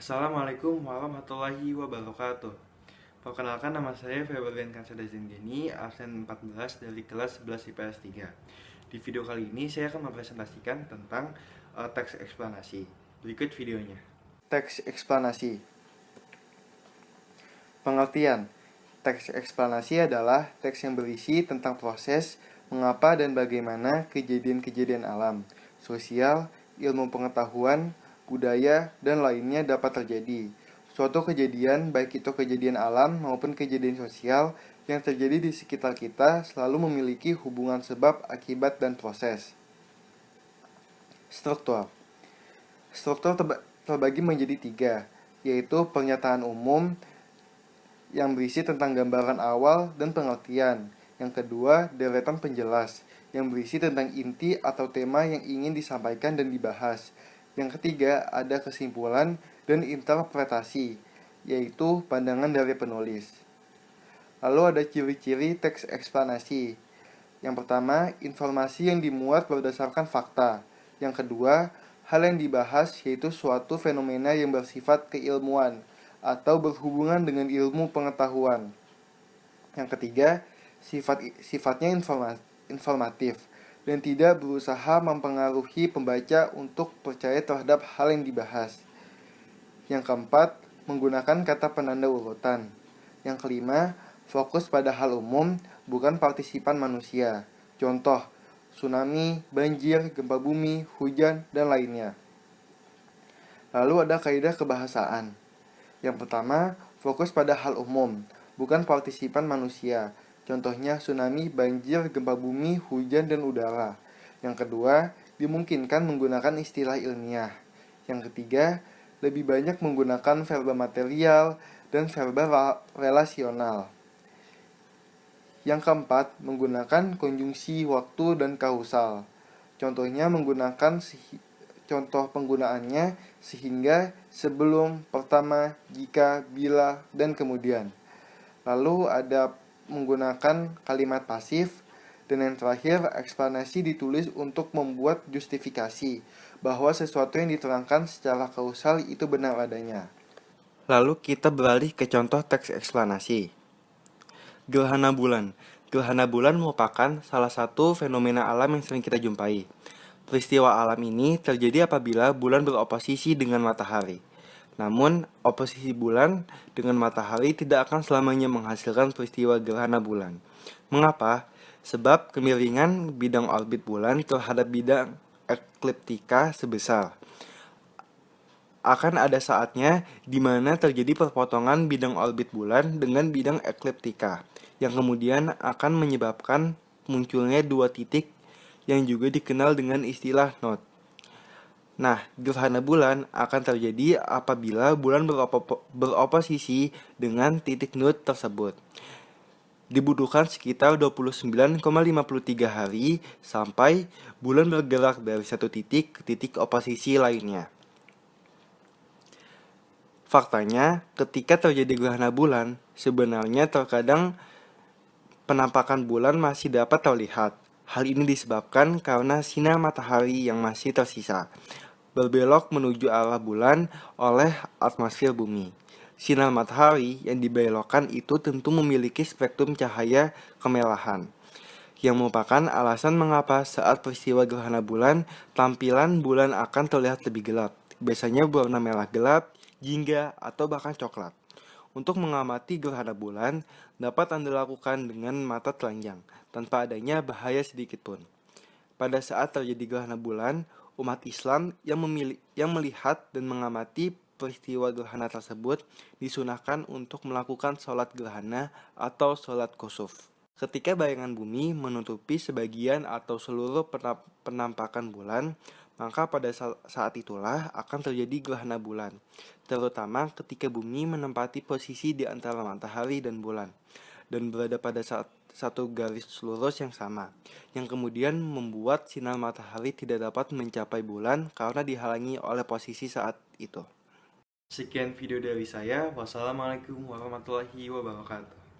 Assalamualaikum warahmatullahi wabarakatuh. Perkenalkan, nama saya Febrian Kansada Zenggeni, absen 14 dari kelas 11 IPS 3. Di video kali ini saya akan mempresentasikan tentang teks eksplanasi. Berikut videonya. Teks eksplanasi. Pengertian. Teks eksplanasi adalah teks yang berisi tentang proses, mengapa dan bagaimana kejadian-kejadian alam, sosial, ilmu pengetahuan, budaya, dan lainnya dapat terjadi. Suatu kejadian, baik itu kejadian alam maupun kejadian sosial yang terjadi di sekitar kita, selalu memiliki hubungan sebab, akibat, dan proses. Struktur. Struktur terbagi menjadi 3, yaitu pernyataan umum yang berisi tentang gambaran awal dan pengertian. Yang kedua, deretan penjelas yang berisi tentang inti atau tema yang ingin disampaikan dan dibahas. Yang ketiga, ada kesimpulan dan interpretasi, yaitu pandangan dari penulis. Lalu ada ciri-ciri teks eksplanasi. Yang pertama, informasi yang dimuat berdasarkan fakta. Yang kedua, hal yang dibahas yaitu suatu fenomena yang bersifat keilmuan atau berhubungan dengan ilmu pengetahuan. Yang ketiga, sifatnya informatif dan tidak berusaha mempengaruhi pembaca untuk percaya terhadap hal yang dibahas. Yang keempat, menggunakan kata penanda urutan. Yang kelima, fokus pada hal umum, bukan partisipan manusia. Contoh, tsunami, banjir, gempa bumi, hujan, dan lainnya. Lalu ada kaidah kebahasaan. Yang pertama, fokus pada hal umum, bukan partisipan manusia. Contohnya tsunami, banjir, gempa bumi, hujan, dan udara. Yang kedua, dimungkinkan menggunakan istilah ilmiah. Yang ketiga, lebih banyak menggunakan verba material dan verba relasional. Yang keempat, menggunakan konjungsi waktu dan kausal. Contohnya contoh penggunaannya sehingga, sebelum, pertama, jika, bila, dan kemudian. Lalu ada menggunakan kalimat pasif. Dan yang terakhir, eksplanasi ditulis untuk membuat justifikasi bahwa sesuatu yang diterangkan secara kausal itu benar adanya. Lalu kita beralih ke contoh teks eksplanasi. Gerhana bulan. Gerhana bulan merupakan salah satu fenomena alam yang sering kita jumpai. Peristiwa alam ini terjadi apabila bulan beroposisi dengan matahari. Namun, oposisi bulan dengan matahari tidak akan selamanya menghasilkan peristiwa gerhana bulan. Mengapa? Sebab kemiringan bidang orbit bulan terhadap bidang ekliptika sebesar. Akan ada saatnya di mana terjadi perpotongan bidang orbit bulan dengan bidang ekliptika, yang kemudian akan menyebabkan munculnya dua titik yang juga dikenal dengan istilah node. Nah, gerhana bulan akan terjadi apabila bulan beroposisi dengan titik node tersebut. Dibutuhkan sekitar 29,53 hari sampai bulan bergerak dari satu titik ke titik oposisi lainnya. Faktanya, ketika terjadi gerhana bulan, sebenarnya terkadang penampakan bulan masih dapat terlihat. Hal ini disebabkan karena sinar matahari yang masih tersisa berbelok menuju arah bulan oleh atmosfer bumi. Sinar matahari yang dibelokkan itu tentu memiliki spektrum cahaya kemerahan, yang merupakan alasan mengapa saat peristiwa gerhana bulan, tampilan bulan akan terlihat lebih gelap, biasanya berwarna merah gelap, jingga, atau bahkan coklat. Untuk mengamati gerhana bulan, dapat Anda lakukan dengan mata telanjang, tanpa adanya bahaya sedikit pun. Pada saat terjadi gerhana bulan, umat Islam yang melihat dan mengamati peristiwa gerhana tersebut disunahkan untuk melakukan sholat gerhana atau sholat kusuf. Ketika bayangan bumi menutupi sebagian atau seluruh penampakan bulan, maka pada saat itulah akan terjadi gerhana bulan, terutama ketika bumi menempati posisi di antara matahari dan bulan, dan berada pada satu garis lurus yang sama, yang kemudian membuat sinar matahari tidak dapat mencapai bulan karena dihalangi oleh posisi saat itu. Sekian video dari saya. Wassalamualaikum warahmatullahi wabarakatuh.